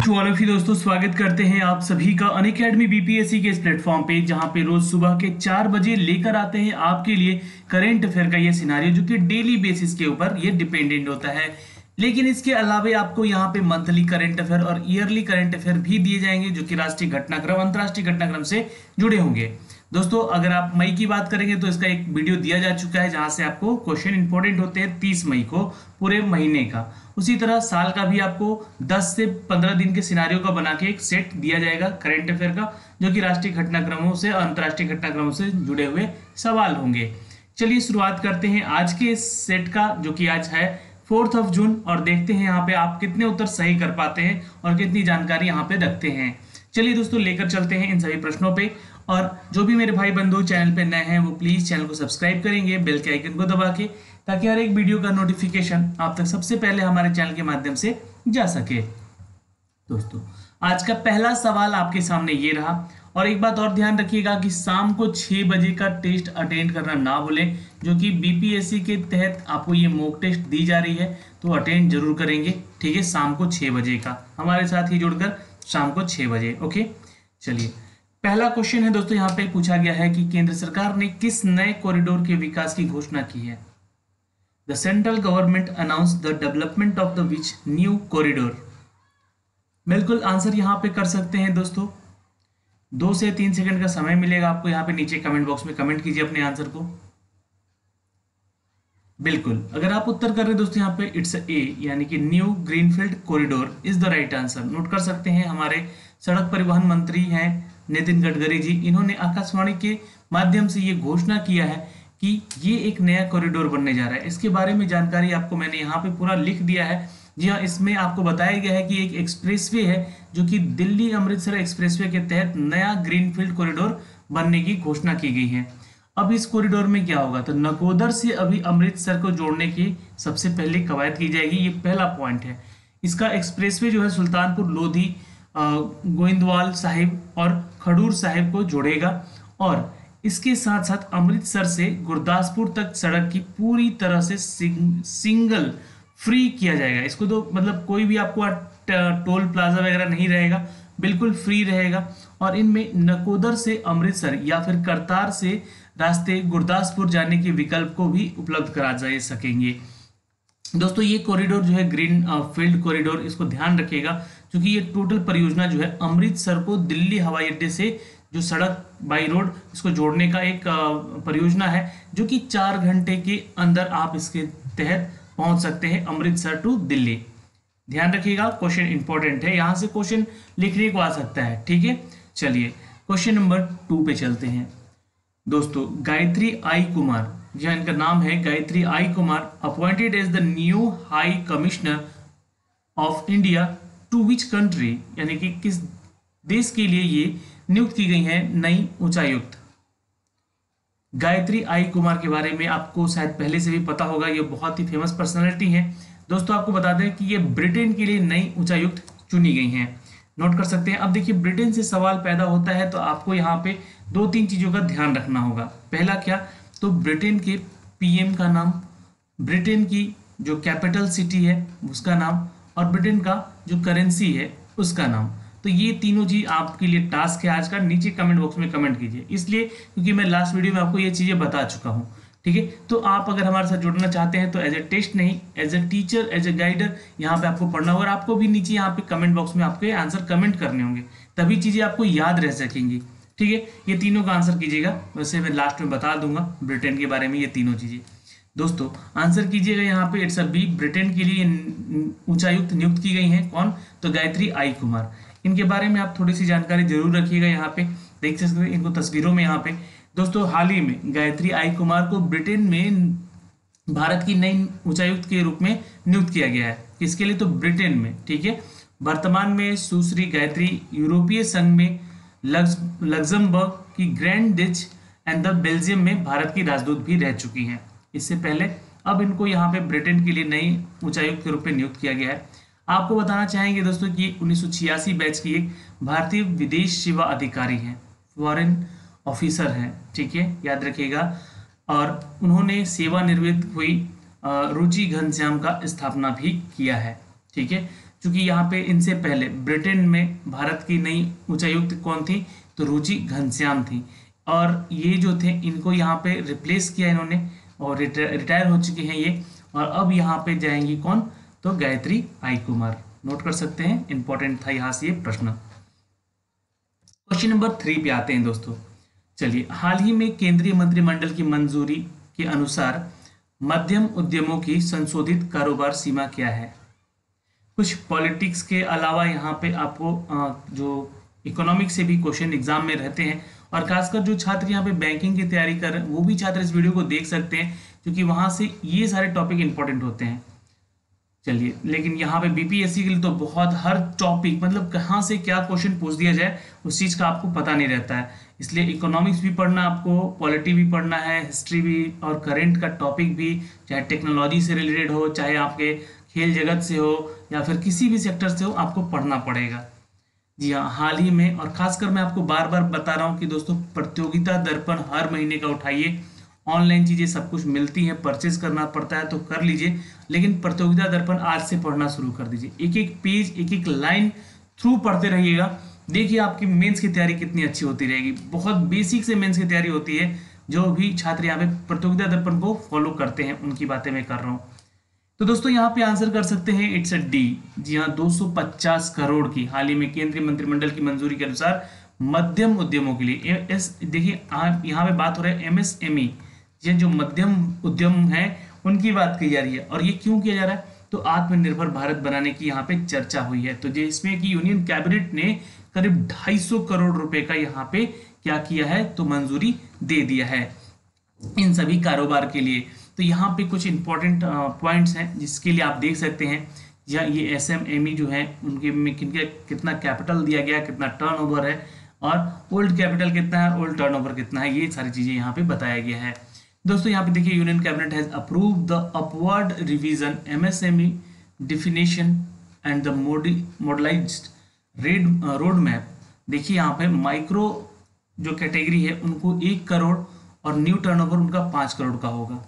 To all of you दोस्तों, स्वागत करते हैं आप सभी का अनअकैडमी बीपीएससी के इस प्लेटफॉर्म पे, जहां पे रोज सुबह के 4 बजे लेकर आते हैं आपके लिए करंट अफेयर का ये सिनारियो, जो कि डेली बेसिस के ऊपर ये डिपेंडेंट होता है। लेकिन इसके अलावा आपको यहाँ पे मंथली करंट अफेयर और ईयरली करंट अफेयर भी दिए जाएंगे, जो कि राष्ट्रीय घटनाक्रम अंतरराष्ट्रीय घटनाक्रम से जुड़े होंगे। दोस्तों, अगर आप मई की बात करेंगे तो इसका एक वीडियो दिया जा चुका है, जहां से आपको क्वेश्चन इंपॉर्टेंट होते हैं 30 मई को पूरे महीने का। उसी तरह साल का भी आपको 10 से 15 दिन के सिनारियों का बना के एक सेट दिया जाएगा करंट अफेयर का, जो कि राष्ट्रीय घटनाक्रमों से अंतरराष्ट्रीय घटनाक्रमों से जुड़े हुए सवाल होंगे। चलिए शुरुआत करते हैं आज के इस सेट का, जो कि आज है 4 जून, और देखते हैं यहाँ पे आप कितने उत्तर सही कर पाते हैं और कितनी जानकारी यहाँ पे रखते हैं। चलिए दोस्तों, लेकर चलते हैं इन सभी प्रश्नों पे। और जो भी मेरे भाई बंधु चैनल पे नए हैं, वो प्लीज चैनल को सब्सक्राइब करेंगे बेल के आइकन को दबा के, ताकि हर एक वीडियो का नोटिफिकेशन आप तक सबसे पहले हमारे चैनल के माध्यम से जा सके। दोस्तों, आज का पहला सवाल आपके सामने ये रहा, और एक बात और ध्यान रखिएगा कि शाम को 6 बजे का टेस्ट अटेंड करना ना भूलें, जो कि बीपीएससी के तहत आपको ये मॉक टेस्ट दी जा रही है, तो अटेंड जरूर करेंगे। ठीक है, शाम को 6 बजे का हमारे साथ ही जुड़कर शाम को 6 बजे। ओके, चलिए पहला क्वेश्चन है दोस्तों, यहाँ पे पूछा गया है कि केंद्र सरकार ने किस नए कॉरिडोर के विकास की घोषणा की है। The central government announce the development of the which new corridor. बिल्कुल आंसर यहाँ पे कर सकते हैं दोस्तों, 2 से 3 सेकंड का समय मिलेगा आपको। यहाँ पे नीचे कमेंट बॉक्स में कमेंट कीजिए अपने आंसर को। बिल्कुल, अगर आप उत्तर कर रहे हैं दोस्तों यहाँ पे इट्स ए, यानी कि new greenfield corridor is the right answer. Note कर सकते हैं, हमारे सड़क परिवहन मंत्री हैं नितिन गडकरी जी, इन्होंने आकाशवाणी के माध्यम से ये घोषणा किया है कि ये एक नया कॉरिडोर बनने जा रहा है। इसके बारे में जानकारी आपको मैंने यहाँ पे पूरा लिख दिया है। जी हाँ, इसमें आपको बताया गया है कि एक एक्सप्रेसवे है, जो कि दिल्ली अमृतसर एक्सप्रेसवे के तहत नया ग्रीनफील्ड कॉरिडोर बनने की घोषणा की गई है। अब इस कॉरिडोर में क्या होगा, तो नकोदर से अभी अमृतसर को जोड़ने की सबसे पहले कवायद की जाएगी। ये पहला पॉइंट है। इसका एक्सप्रेसवे जो है सुल्तानपुर लोधी, गोइंदवाल साहिब और खडूर साहिब को जोड़ेगा, और इसके साथ साथ अमृतसर से गुरदासपुर तक सड़क की पूरी तरह से सिंगल फ्री किया जाएगा। इसको तो मतलब कोई भी आपको टोल प्लाजा वगैरह नहीं रहेगा, बिल्कुल फ्री रहेगा। और इनमें नकोदर से अमृतसर या फिर करतार से रास्ते गुरदासपुर जाने के विकल्प को भी उपलब्ध करा जा सकेंगे। दोस्तों, ये कॉरिडोर जो है ग्रीन फील्ड कॉरिडोर, इसको ध्यान रखिएगा, क्योंकि ये टोटल परियोजना जो है अमृतसर को दिल्ली हवाई अड्डे से जो सड़क बाई रोड इसको जोड़ने का एक परियोजना है, जो कि 4 घंटे के अंदर आप इसके तहत पहुंच सकते हैं अमृतसर टू दिल्ली। ध्यान रखिएगा, क्वेश्चन इंपॉर्टेंट है, यहां से क्वेश्चन लिखने को आ सकता है। ठीक है, चलिए क्वेश्चन नंबर 2 पे चलते हैं। दोस्तों, गायत्री आई कुमार, यह इनका नाम है Gayatri I Kumar, appointed as the new high commissioner of India to which country, यानी कि किस देश के लिए ये नियुक्त की गई है नई उच्चायुक्त। गायत्री आई कुमार के बारे में आपको शायद पहले से भी पता होगा, ये बहुत ही फेमस पर्सनालिटी है। दोस्तों, आपको बता दें कि ये ब्रिटेन के लिए नई उच्चायुक्त चुनी गई हैं। नोट कर सकते हैं। अब देखिए, ब्रिटेन से सवाल पैदा होता है तो आपको यहाँ पे 2-3 चीजों का ध्यान रखना होगा। पहला क्या, तो ब्रिटेन के पीएम का नाम, ब्रिटेन की जो कैपिटल सिटी है उसका नाम, और ब्रिटेन का जो करेंसी है उसका नाम। तो ये तीनों चीज आपके लिए टास्क है आज का। नीचे कमेंट बॉक्स में कमेंट कीजिए, इसलिए क्योंकि मैं लास्ट वीडियो में आपको ये चीजें बता चुका हूँ। ठीक है, तो आप अगर हमारे साथ जुड़ना चाहते हैं तो एज ए टेस्ट नहीं, as a teacher, as a guider यहाँ पे आपको पढ़ना होगा, और आपको भी नीचे यहाँ पे कमेंट बॉक्स में आपके आंसर कमेंट करने होंगे, तभी चीजें आपको याद रह सकेंगी। ठीक है, ये तीनों का आंसर कीजिएगा, वैसे मैं लास्ट में बता दूंगा ब्रिटेन के बारे में ये तीनों चीजें। दोस्तों, आंसर कीजिएगा यहाँ पे, इट्स अ बी, ब्रिटेन के लिए उच्चायुक्त नियुक्त की गई हैं। कौन, तो गायत्री आई कुमार। इनके बारे में आप थोड़ी सी जानकारी जरूर रखिएगा। यहाँ पे देख सकते हैं इनको तस्वीरों में। यहाँ पे दोस्तों, हाल ही में गायत्री आई कुमार को ब्रिटेन में भारत की नई उच्चायुक्त के रूप में नियुक्त किया गया है। किसके लिए, तो ब्रिटेन में। ठीक है, वर्तमान में सुश्री गायत्री यूरोपीय संघ में लग्जमबर्ग की grand ditch and the Belgium में भारत की राजदूत भी रह चुकी हैं इससे पहले। अब इनको यहाँ पे ब्रिटेन के लिए नई उच्चायुक्त के रूप में नियुक्त किया गया है। आपको बताना चाहेंगे दोस्तों कि 1986 बैच की एक भारतीय विदेश सेवा अधिकारी है, फॉरेन ऑफिसर है। ठीक है, याद रखिएगा। और उन्होंने सेवानिवृत्त हुई रुचि घनश्याम का स्थापना भी किया है। ठीक है, क्योंकि यहाँ पे इनसे पहले ब्रिटेन में भारत की नई उच्चायुक्त कौन थी, तो रुचि घनश्याम थी, और ये जो थे इनको यहाँ पे रिप्लेस किया इन्होंने, और रिटायर हो चुके हैं ये, और अब यहाँ पे जाएंगी कौन, तो गायत्री आई कुमार। नोट कर सकते हैं, इंपॉर्टेंट था यहाँ से ये प्रश्न। क्वेश्चन नंबर 3 पे आते हैं दोस्तों। चलिए, हाल ही में केंद्रीय मंत्रिमंडल की मंजूरी के अनुसार मध्यम उद्यमों की संशोधित कारोबार सीमा क्या है। कुछ पॉलिटिक्स के अलावा यहाँ पे आपको जो इकोनॉमिक्स से भी क्वेश्चन एग्जाम में रहते हैं, और खासकर जो छात्र यहाँ पे बैंकिंग की तैयारी कर रहे हैं वो भी छात्र इस वीडियो को देख सकते हैं, क्योंकि वहां से ये सारे टॉपिक इंपॉर्टेंट होते हैं। चलिए, लेकिन यहाँ पे बीपीएससी के लिए तो बहुत हर टॉपिक, मतलब कहाँ से क्या क्वेश्चन पूछ दिया जाए उस चीज़ का आपको पता नहीं रहता है, इसलिए इकोनॉमिक्स भी पढ़ना, आपको पॉलिटी भी पढ़ना है, हिस्ट्री भी, और करंट का टॉपिक भी, चाहे टेक्नोलॉजी से रिलेटेड हो, चाहे आपके खेल जगत से हो, या फिर किसी भी सेक्टर से हो, आपको पढ़ना पड़ेगा। जी हाँ, हाल ही में, और खासकर मैं आपको बार बार बता रहा हूँ कि दोस्तों प्रतियोगिता दर्पण हर महीने का उठाइए, ऑनलाइन चीज़ें सब कुछ मिलती हैं, परचेज करना पड़ता है तो कर लीजिए, लेकिन प्रतियोगिता दर्पण आज से पढ़ना शुरू कर दीजिए। एक एक पेज, एक एक लाइन थ्रू पढ़ते रहिएगा, देखिए आपकी मेंस की तैयारी कितनी अच्छी होती रहेगी। बहुत बेसिक से मेंस की तैयारी होती है, जो भी छात्र यहाँ पे प्रतियोगिता दर्पण को फॉलो करते हैं उनकी बातें मैं कर रहा हूँ। तो दोस्तों यहाँ पे आंसर कर सकते हैं, इट्स अ डी। जी हाँ, 250 करोड़ की हाल ही में केंद्रीय मंत्रिमंडल की मंजूरी के अनुसार मध्यम उद्यमों के लिए, देखिए यहाँ पे बात हो रहा है एमएसएमई, ये जो मध्यम उद्यम है उनकी बात की जा रही है। और ये क्यों किया जा रहा है, तो आत्मनिर्भर भारत बनाने की यहाँ पे चर्चा हुई है, तो जिसमें कि यूनियन कैबिनेट ने करीब 250 करोड़ रुपए का यहाँ पे क्या किया है, तो मंजूरी दे दिया है इन सभी कारोबार के लिए। तो यहाँ पे कुछ इंपॉर्टेंट पॉइंट्स हैं जिसके लिए आप देख सकते हैं, या ये एसएमएमई जो है उनके में कितना कैपिटल दिया गया है, कितना टर्नओवर है, और ओल्ड कैपिटल कितना है, ओल्ड टर्नओवर कितना है, ये सारी चीजें यहाँ पे बताया गया है। दोस्तों यहाँ पे देखिए, union cabinet has approved the upward revision MSME definition and the modalised road map. देखिए यहाँ पे माइक्रो जो कैटेगरी है उनको 1 करोड़ और न्यू टर्नओवर उनका 5 करोड़ का होगा।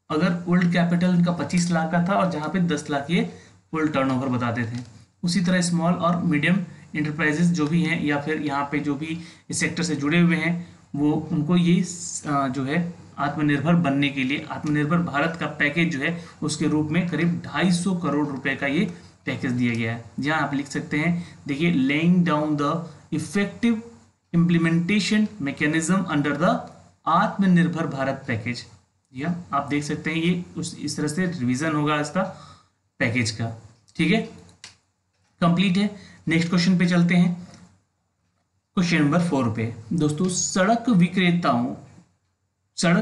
अगर ओल्ड कैपिटल उनका 25 लाख का था, और जहाँ पे 10 लाख ये ओल्ड टर्नओवर बताते थे। उसी तरह स्मॉल और मीडियम इंटरप्राइजेस जो भी हैं, या फिर यहाँ पे जो भी इस सेक्टर से जुड़े हुए हैं, वो उनको ये जो है आत्मनिर्भर बनने के लिए आत्मनिर्भर भारत का पैकेज जो है उसके रूप में करीब 250 करोड़ रुपए का ये पैकेज दिया गया है। जहां आप लिख सकते हैं, देखिए, laying down the effective implementation mechanism under the आत्मनिर्भर भारत पैकेज। या आप देख सकते हैं, ये इस तरह से रिवीजन होगा इसका पैकेज का। ठीक है, कंप्लीट है। नेक्स्ट क्वेश्चन पे चलते हैं, क्वेश्चन नंबर 4 पे। दोस्तों, सड़क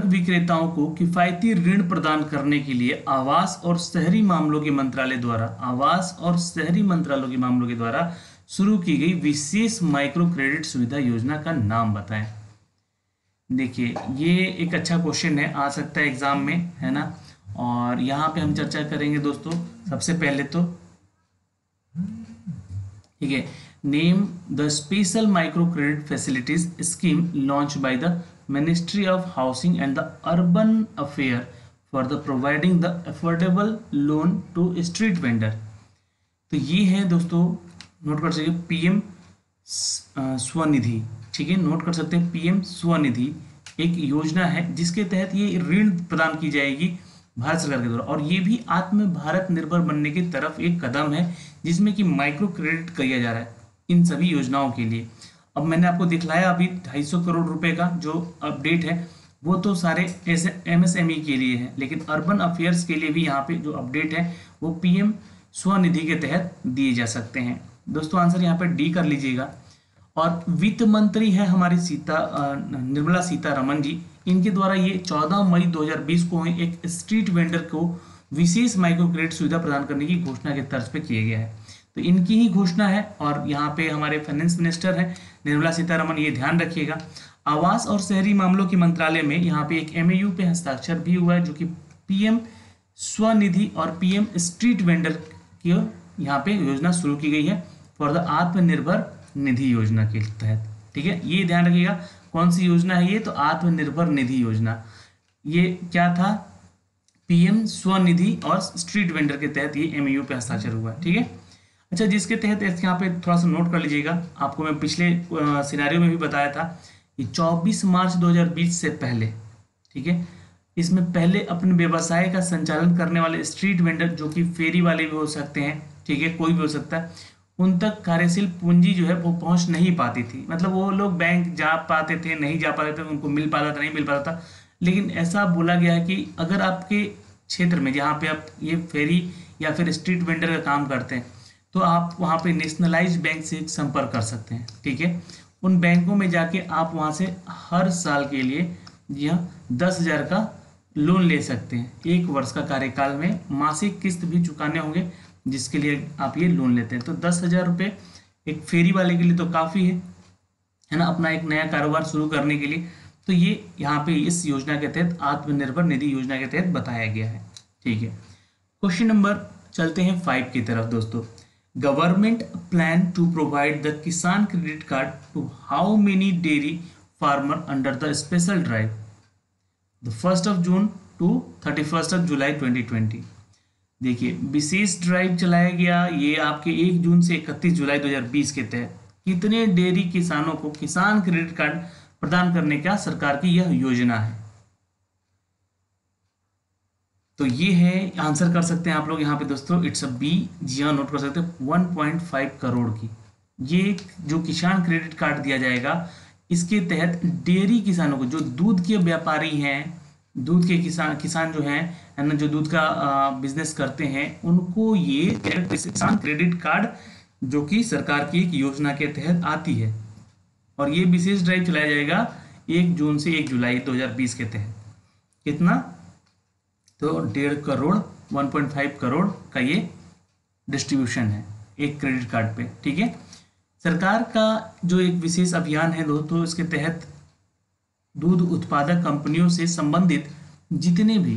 विक्रेताओं को किफायती ऋण प्रदान करने के लिए आवास और शहरी मामलों के मंत्रालय द्वारा शुरू की गई विशेष माइक्रो क्रेडिट सुविधा योजना का नाम बताएं। देखिए, ये एक अच्छा क्वेश्चन है, आ सकता है एग्जाम में, है ना। और यहाँ पे हम चर्चा करेंगे दोस्तों, सबसे पहले तो ठीक है, name the special micro credit facilities scheme launch by the ministry of housing and the urban affair for the providing the affordable loan to street vendor. तो ये है दोस्तों, नोट कर सकते पीएम स्वनिधि। ठीक है, नोट कर सकते हैं, पीएम स्वनिधि एक योजना है जिसके तहत ये ऋण प्रदान की जाएगी भारत सरकार के द्वारा, और ये भी आत्म भारत निर्भर बनने की तरफ एक कदम है, जिसमें कि माइक्रो क्रेडिट किया जा रहा है इन सभी योजनाओं के लिए। अब मैंने आपको दिखलाया अभी 250 करोड़ रुपए का जो अपडेट है, वो तो सारे एमएसएमई के लिए है, लेकिन अर्बन अफेयर्स के लिए भी यहाँ पे जो अपडेट है वो पीएम स्वनिधि के तहत दिए जा सकते हैं। दोस्तों, आंसर यहाँ पे डी कर लीजिएगा। और वित्त मंत्री है हमारी निर्मला सीतारमण जी, इनके द्वारा ये 14 मई 2020 को एक स्ट्रीट वेंडर को विशेष माइक्रो क्रेडिट सुविधा प्रदान करने की घोषणा के तर्ज पे किया गया है। तो इनकी ही घोषणा है, और यहाँ पे हमारे फाइनेंस मिनिस्टर हैं निर्मला सीतारमण, ये ध्यान रखिएगा। आवास और शहरी मामलों के मंत्रालय में यहाँ पे एक एमओयू पे हस्ताक्षर भी हुआ है, जो कि पीएम स्वनिधि और पीएम स्ट्रीट वेंडर की यहाँ पे योजना शुरू की गई है फॉर द आत्मनिर्भर निधि योजना के तहत। ठीक है, ये ध्यान रखिएगा, कौन सी योजना है ये, तो आत्मनिर्भर निधि योजना। ये क्या था, पीएम स्वनिधि और स्ट्रीट वेंडर के तहत ये एमओयू पे हस्ताक्षर हुआ है। ठीक है, अच्छा, जिसके तहत यहाँ पे थोड़ा सा नोट कर लीजिएगा, आपको मैं पिछले सिनेरियो में भी बताया था कि 24 मार्च 2020 से पहले, ठीक है, इसमें पहले अपने व्यवसाय का संचालन करने वाले स्ट्रीट वेंडर, जो कि फेरी वाले भी हो सकते हैं, ठीक है, कोई भी हो सकता है, उन तक कार्यशील पूंजी जो है वो पहुंच नहीं पाती थी। मतलब वो लोग बैंक जा पाते थे, नहीं जा पाते थे, उनको मिल पाता था, नहीं मिल पाता था। लेकिन ऐसा बोला गया है कि अगर आपके क्षेत्र में जहाँ पे आप ये फेरी या फिर स्ट्रीट वेंडर का काम करते हैं, तो आप वहाँ पे नेशनलाइज्ड बैंक से संपर्क कर सकते हैं, ठीक है। उन बैंकों में जाके आप वहाँ से हर साल के लिए यह 10,000 का लोन ले सकते हैं। 1 वर्ष का कार्यकाल में मासिक किस्त भी चुकाने होंगे, जिसके लिए आप ये लोन लेते हैं। तो 10,000 रुपये एक फेरी वाले के लिए तो काफ़ी है ना, अपना एक नया कारोबार शुरू करने के लिए। तो ये यहाँ पे इस योजना के तहत, आत्मनिर्भर निधि योजना के तहत बताया गया है, ठीक है। क्वेश्चन नंबर चलते हैं 5 की तरफ दोस्तों। Government plan to provide the Kisan credit card to how many dairy farmer under the special drive the 1 June to 31 July 2020। देखिए, विशेष ड्राइव चलाया गया ये आपके 1 जून से 31 जुलाई 2020 के तहत कितने डेयरी किसानों को किसान क्रेडिट कार्ड प्रदान करने का सरकार की यह योजना है। तो ये है, आंसर कर सकते हैं आप लोग यहाँ पे दोस्तों, इट्स अ बी। जी हाँ, नोट कर सकते हैं 1.5 करोड़ की। ये जो किसान क्रेडिट कार्ड दिया जाएगा, इसके तहत डेयरी किसानों को, जो दूध के व्यापारी हैं, दूध के किसान जो हैं, है ना, जो दूध का बिजनेस करते हैं, उनको ये किसान क्रेडिट कार्ड, जो कि सरकार की एक योजना के तहत आती है, और ये विशेष ड्राइव चलाया जाएगा 1 जून से 1 जुलाई 2020 के तहत। कितना? तो 1.5 करोड़, 1.5 करोड़ का ये डिस्ट्रीब्यूशन है एक क्रेडिट कार्ड पे, ठीक है। सरकार का जो एक विशेष अभियान है दोस्तों, इसके तहत दूध उत्पादक कंपनियों से संबंधित जितने भी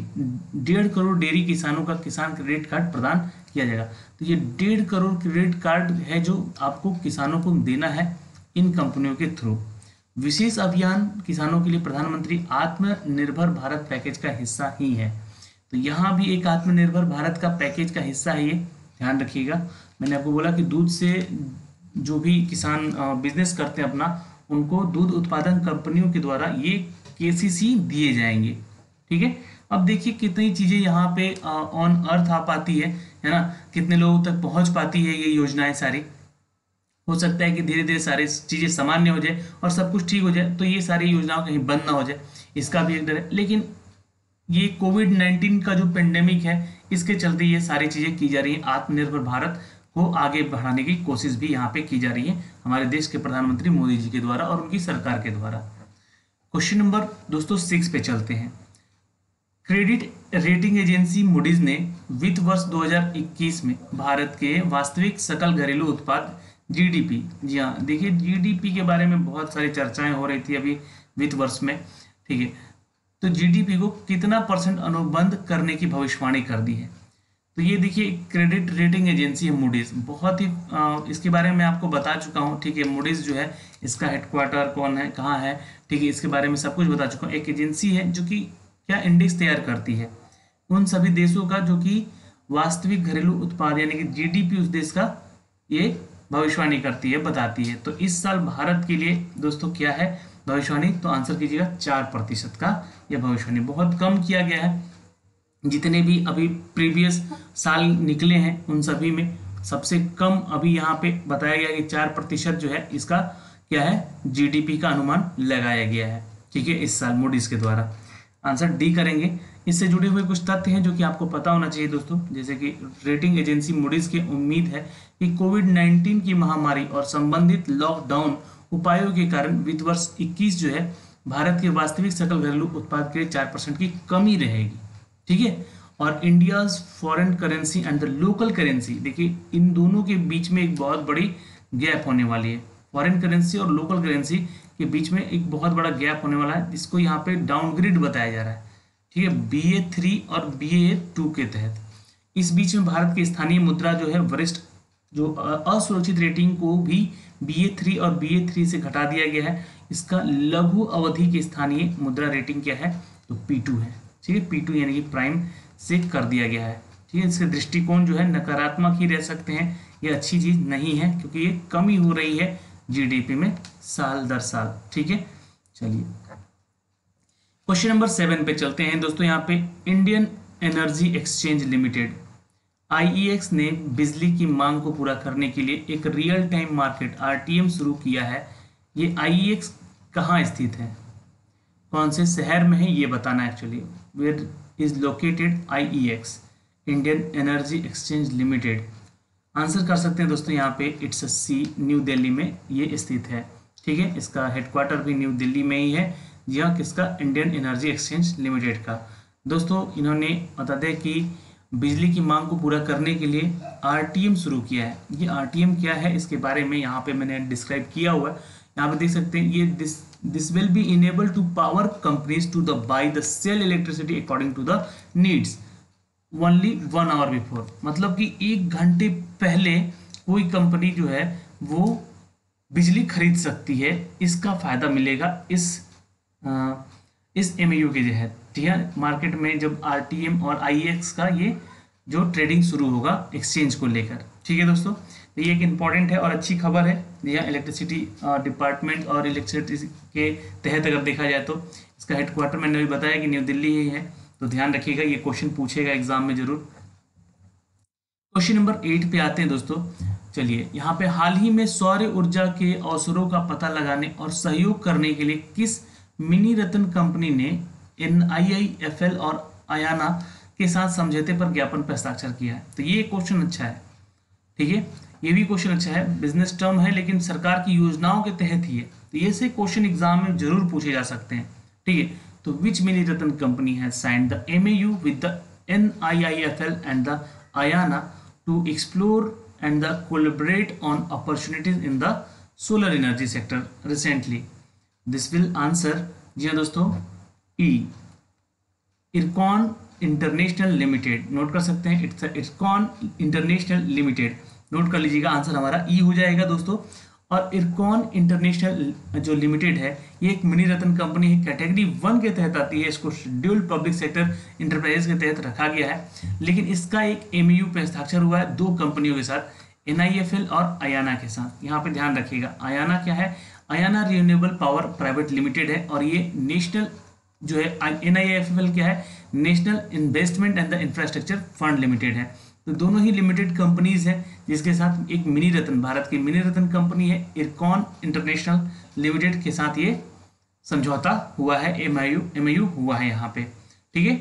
1.5 करोड़ डेयरी किसानों का किसान क्रेडिट कार्ड प्रदान किया जाएगा। तो ये 1.5 करोड़ क्रेडिट कार्ड है जो आपको किसानों को देना है इन कंपनियों के थ्रू। विशेष अभियान किसानों के लिए प्रधानमंत्री आत्मनिर्भर भारत पैकेज का हिस्सा ही है। तो यहाँ भी एक आत्मनिर्भर भारत का पैकेज का हिस्सा है ये, ध्यान रखिएगा। मैंने आपको बोला कि दूध से जो भी किसान बिजनेस करते हैं अपना, उनको दूध उत्पादन कंपनियों के द्वारा ये केसीसी दिए जाएंगे, ठीक है। अब देखिए कितनी चीज़ें यहाँ पे ऑन अर्थ आ पाती है ना, कितने लोगों तक पहुँच पाती है ये योजनाएं सारी। हो सकता है कि धीरे धीरे सारी चीज़ें सामान्य हो जाए और सब कुछ ठीक हो जाए, तो ये सारी योजनाओं कहीं बंद ना हो जाए, इसका भी एक डर है। लेकिन ये कोविड-19 का जो पेंडेमिक है, इसके चलते ये सारी चीज़ें की जा रही हैं। आत्मनिर्भर भारत को आगे बढ़ाने की कोशिश भी यहाँ पे की जा रही है हमारे देश के प्रधानमंत्री मोदी जी के द्वारा और उनकी सरकार के द्वारा। क्वेश्चन नंबर दोस्तों 6 पे चलते हैं। क्रेडिट रेटिंग एजेंसी मूडीज ने वित्त वर्ष 2021 में भारत के वास्तविक सकल घरेलू उत्पाद जीडीपी, जी हाँ, देखिए जीडीपी के बारे में बहुत सारी चर्चाएं हो रही थी अभी वित्त वर्ष में, ठीक है। तो जीडीपी को कितना % अनुबंध करने की भविष्यवाणी कर दी है। तो ये देखिए क्रेडिट रेटिंग एजेंसी है मूडीज, बहुत ही इसके बारे में आपको बता चुका हूँ, ठीक है। मूडीज जो है, इसका हेडक्वार्टर कौन है, कहाँ है, ठीक है, इसके बारे में सब कुछ बता चुका हूँ। एक एजेंसी है जो कि क्या इंडेक्स तैयार करती है उन सभी देशों का जो कि वास्तविक घरेलू उत्पाद यानी कि जीडीपी उस देश का ये भविष्यवाणी करती है, बताती है। तो इस साल भारत के लिए दोस्तों क्या है भविष्यवाणी, तो आंसर कीजिएगा 4% का यह भविष्यवाणी। बहुत कम किया गया है, जितने भी अभी प्रीवियस साल निकले हैं उन सभी में सबसे कम अभी यहाँ पे बताया गया कि 4% जो है इसका क्या है जीडीपी का अनुमान लगाया गया है, ठीक है, इस साल मूडीज के द्वारा। आंसर डी करेंगे। इससे जुड़े हुए कुछ तथ्य हैं जो कि आपको पता होना चाहिए दोस्तों, जैसे कि रेटिंग एजेंसी मूडीज की उम्मीद है कि कोविड-19 की महामारी और संबंधित लॉकडाउन उपायों के कारण वित्त वर्ष 21 जो है भारत के वास्तविक सकल घरेलू उत्पाद के 4% की कमी रहेगी, ठीक है। और India's foreign currency and the local currency, देखिए इन दोनों के बीच में एक बहुत बड़ी गैप होने वाली है। फॉरेन करेंसी और लोकल करेंसी के बीच में एक बहुत बड़ा गैप होने वाला है, जिसको यहाँ पे डाउनग्रेड बताया जा रहा है, ठीक है, BA3 और BA2 के तहत। इस बीच में भारत की स्थानीय मुद्रा जो है वरिष्ठ जो असुरक्षित रेटिंग को भी BA3 और BA3 से घटा दिया गया है। इसका लघु अवधि की स्थानीय मुद्रा रेटिंग क्या है, तो P2 है, ठीक है, P2 यानी कि प्राइम से कर दिया गया है, ठीक है। इसके दृष्टिकोण जो है नकारात्मक ही रह सकते हैं ये अच्छी चीज़ नहीं है, क्योंकि ये कमी हो रही है जीडीपी में साल दर साल। ठीक है, चलिए क्वेश्चन नंबर 7 पे चलते हैं दोस्तों। यहाँ पे Indian energy exchange limited IEX ने बिजली की मांग को पूरा करने के लिए एक रियल टाइम मार्केट आरटीएम शुरू किया है। ये आईईएक्स कहाँ स्थित है, कौन से शहर में है, ये बताना है actually. Where is located IEX, Indian energy exchange limited. Answer कर सकते हैं दोस्तों यहाँ पे, इट्स सी, न्यू दिल्ली में ये स्थित है। ठीक है, इसका हेडक्वार्टर भी न्यू दिल्ली में ही है। जी हाँ, किसका, इंडियन एनर्जी एक्सचेंज लिमिटेड का। दोस्तों इन्होंने बता दें कि बिजली की मांग को पूरा करने के लिए आरटीएम शुरू किया है। ये आरटीएम क्या है, इसके बारे में यहाँ पे मैंने डिस्क्राइब किया हुआ है। यहाँ पे देख सकते हैं, ये this will be enable to power companies to the buy the sell electricity according to the needs only 1 hour before. मतलब कि 1 घंटे पहले कोई कंपनी जो है वो बिजली खरीद सकती है। इसका फायदा मिलेगा इस एमयू के तहत। ठीक है, मार्केट में जब आरटीएम और आईएक्स का ये जो ट्रेडिंग शुरू होगा एक्सचेंज को लेकर। ठीक है दोस्तों, तो ये एक इम्पॉर्टेंट है और अच्छी खबर है। यह इलेक्ट्रिसिटी डिपार्टमेंट और इलेक्ट्रिसिटी के तहत अगर देखा जाए तो इसका हेडक्वार्टर मैंने अभी बताया कि न्यू दिल्ली ही है, तो ध्यान रखिएगा, ये क्वेश्चन पूछेगा एग्जाम में जरूर। क्वेश्चन नंबर 8 पे आते हैं दोस्तों। चलिए यहाँ पे, हाल ही में सौर ऊर्जा के अवसरों का पता लगाने और सहयोग करने के लिए किस मिनी रत्न कंपनी ने NIIFL और अयाना के साथ समझौते पर ज्ञापन पर हस्ताक्षर किया है? तो ये क्वेश्चन अच्छा है। ठीक है, ये भी क्वेश्चन अच्छा है, बिजनेस टर्म है लेकिन सरकार की योजनाओं के तहत ही है, तो ये से क्वेश्चन एग्जाम में जरूर पूछे जा सकते हैं। ठीक है, तो which mini Ratna company has signed the MAU with the NIIFL and the Ayana to explore and the collaborate on opportunities in the solar energy sector recently? This will answer, जी हाँ दोस्तों, E, IRCON international limited. Note कर सकते हैं, it's IRCON international limited. Note कर लीजिएगा, answer हमारा ई हो जाएगा दोस्तों। और इरकॉन इंटरनेशनल जो लिमिटेड है ये एक मिनी रत्न कंपनी है, कैटेगरी 1 के तहत आती है। इसको शेड्यूल्ड पब्लिक सेक्टर इंटरप्राइजेस के तहत रखा गया है, लेकिन इसका एक एमयू पे हस्ताक्षर हुआ है 2 कंपनियों के साथ, NIFL और अयाना के साथ। यहाँ पे ध्यान रखिएगा, अयाना क्या है, Ayana renewable power private limited है, और ये नेशनल जो है NIFL क्या है, national investment and the infrastructure fund limited है। तो दोनों ही लिमिटेड कंपनीज हैं, जिसके साथ एक मिनी रत्न, भारत की मिनी रत्न कंपनी है इरकॉन इंटरनेशनल लिमिटेड के साथ ये समझौता हुआ है, MAU हुआ है यहाँ पे। ठीक है,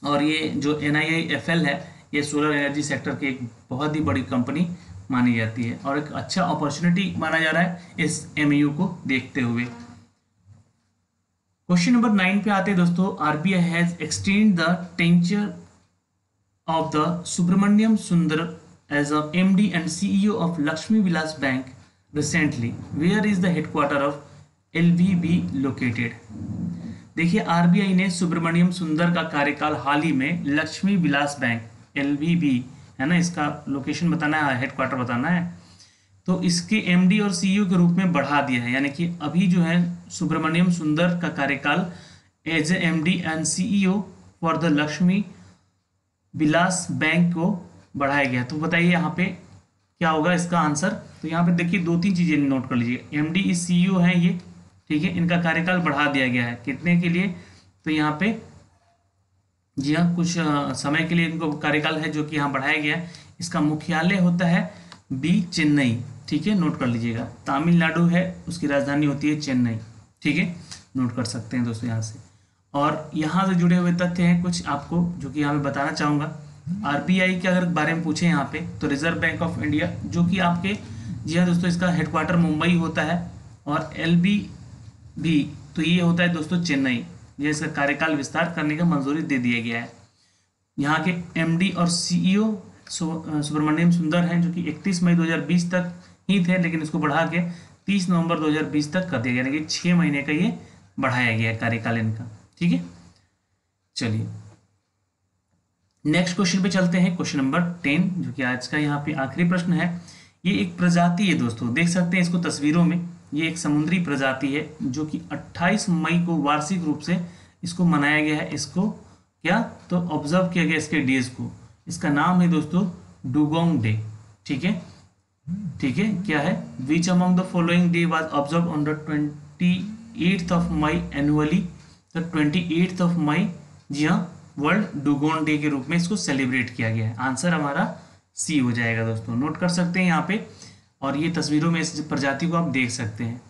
और ये जो NIIFL है ये सोलर एनर्जी सेक्टर की एक बहुत ही बड़ी कंपनी मानी जाती है, और एक अच्छा अपॉर्चुनिटी माना जा रहा है इस MAU को देखते हुए। क्वेश्चन नंबर 9 पे आते हैं दोस्तों। RBI has extend the tincture of the Subramaniam Sundar as a MD and CEO of Lakshmi Vilas Bank recently. Where is the headquarter of LVB located? देखिए, आरबीआई ने सुब्रमण्यम सुंदर का कार्यकाल हाल ही में लक्ष्मी विलास बैंक LVB है ना, इसका लोकेशन बताना है, हेडक्वार्टर बताना है, तो इसके MD और CEO के रूप में बढ़ा दिया है। यानी कि अभी जो है सुब्रमण्यम सुंदर का कार्यकाल as a MD and CEO for the Lakshmi Vilas bank को बढ़ाया गया। तो बताइए यहाँ पे क्या होगा इसका आंसर। तो यहाँ पे देखिए 2-3 चीजें नोट कर लीजिए, MD CEO है ये, ठीक है, इनका कार्यकाल बढ़ा दिया गया है, कितने के लिए, तो यहाँ पे जी हाँ कुछ समय के लिए इनको कार्यकाल है जो कि यहाँ बढ़ाया गया है। इसका मुख्यालय होता है चेन्नई। ठीक है, नोट कर लीजिएगा, तमिलनाडु है, उसकी राजधानी होती है चेन्नई। ठीक है, नोट कर सकते हैं दोस्तों यहाँ से। और यहाँ से जुड़े हुए तथ्य हैं कुछ आपको जो कि यहाँ पे बताना चाहूँगा। आरबीआई के अगर बारे में पूछे यहाँ पे, तो रिजर्व बैंक ऑफ इंडिया जो कि आपके, जी हाँ दोस्तों, इसका हेडक्वार्टर मुंबई होता है, और LVB तो ये होता है दोस्तों चेन्नई। ये इसका कार्यकाल विस्तार करने का मंजूरी दे दिया गया है। यहाँ के MD और CEO सुब्रमण्यम सुंदर हैं, जो कि 31 मई 2020 तक ही थे, लेकिन इसको बढ़ा के 30 नवंबर 2020 तक कर दिया गया, यानी कि 6 महीने का ये बढ़ाया गया है कार्यकाल इनका। ठीक है, चलिए नेक्स्ट क्वेश्चन पे चलते हैं। क्वेश्चन नंबर 10 जो कि आज का यहाँ पे आखिरी प्रश्न है। ये एक प्रजाति है दोस्तों, देख सकते हैं इसको तस्वीरों में, ये एक समुद्री प्रजाति है जो कि 28 मई को वार्षिक रूप से इसको मनाया गया है। इसको क्या, तो ऑब्जर्व किया गया इसके डेज को। इसका नाम है दोस्तों डुगोंग डे। ठीक है, ठीक है, क्या है, which among the following day was observe on the 28th of May annually. तो 28th ऑफ मई, जी हाँ, वर्ल्ड डुगोन डे के रूप में इसको सेलिब्रेट किया गया है। आंसर हमारा सी हो जाएगा दोस्तों, नोट कर सकते हैं यहाँ पे। और ये तस्वीरों में इस प्रजाति को आप देख सकते हैं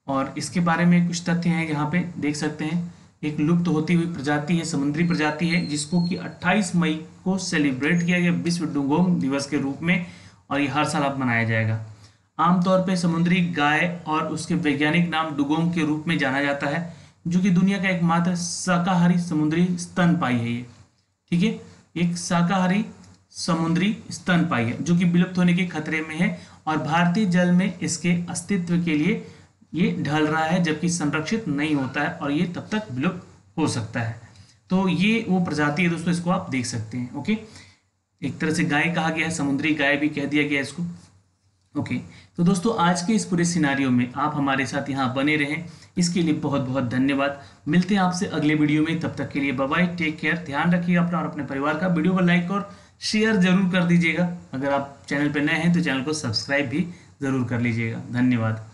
और इसके बारे में कुछ तथ्य हैं, यहाँ पे देख सकते हैं। एक लुप्त होती हुई प्रजाति है, समुद्री प्रजाति है, जिसको कि 28 मई को सेलिब्रेट किया गया विश्व डुगोंग दिवस के रूप में, और ये हर साल अब मनाया जाएगा। आमतौर पे समुद्री गाय और उसके वैज्ञानिक नाम डुगोंग के रूप में जाना जाता है, जो कि दुनिया का एकमात्र शाकाहारी समुद्री स्तनपायी है ये, ठीक है, एक शाकाहारी समुद्री स्तनपायी है जो कि विलुप्त होने के खतरे में है, और भारतीय जल में इसके अस्तित्व के लिए ये ढल रहा है, जबकि संरक्षित नहीं होता है और ये तब तक विलुप्त हो सकता है। तो ये वो प्रजाति है दोस्तों, इसको आप देख सकते हैं। ओके, एक तरह से गाय कहा गया है, समुद्री गाय भी कह दिया गया है इसको। ओके, तो दोस्तों आज के इस पूरे सिनारियो में आप हमारे साथ यहाँ बने रहें, इसके लिए बहुत बहुत धन्यवाद। मिलते हैं आपसे अगले वीडियो में, तब तक के लिए बाय बाय, टेक केयर, ध्यान रखिएगा अपना और अपने परिवार का। वीडियो को लाइक और शेयर जरूर कर दीजिएगा। अगर आप चैनल पर नए हैं तो चैनल को सब्सक्राइब भी जरूर कर लीजिएगा। धन्यवाद।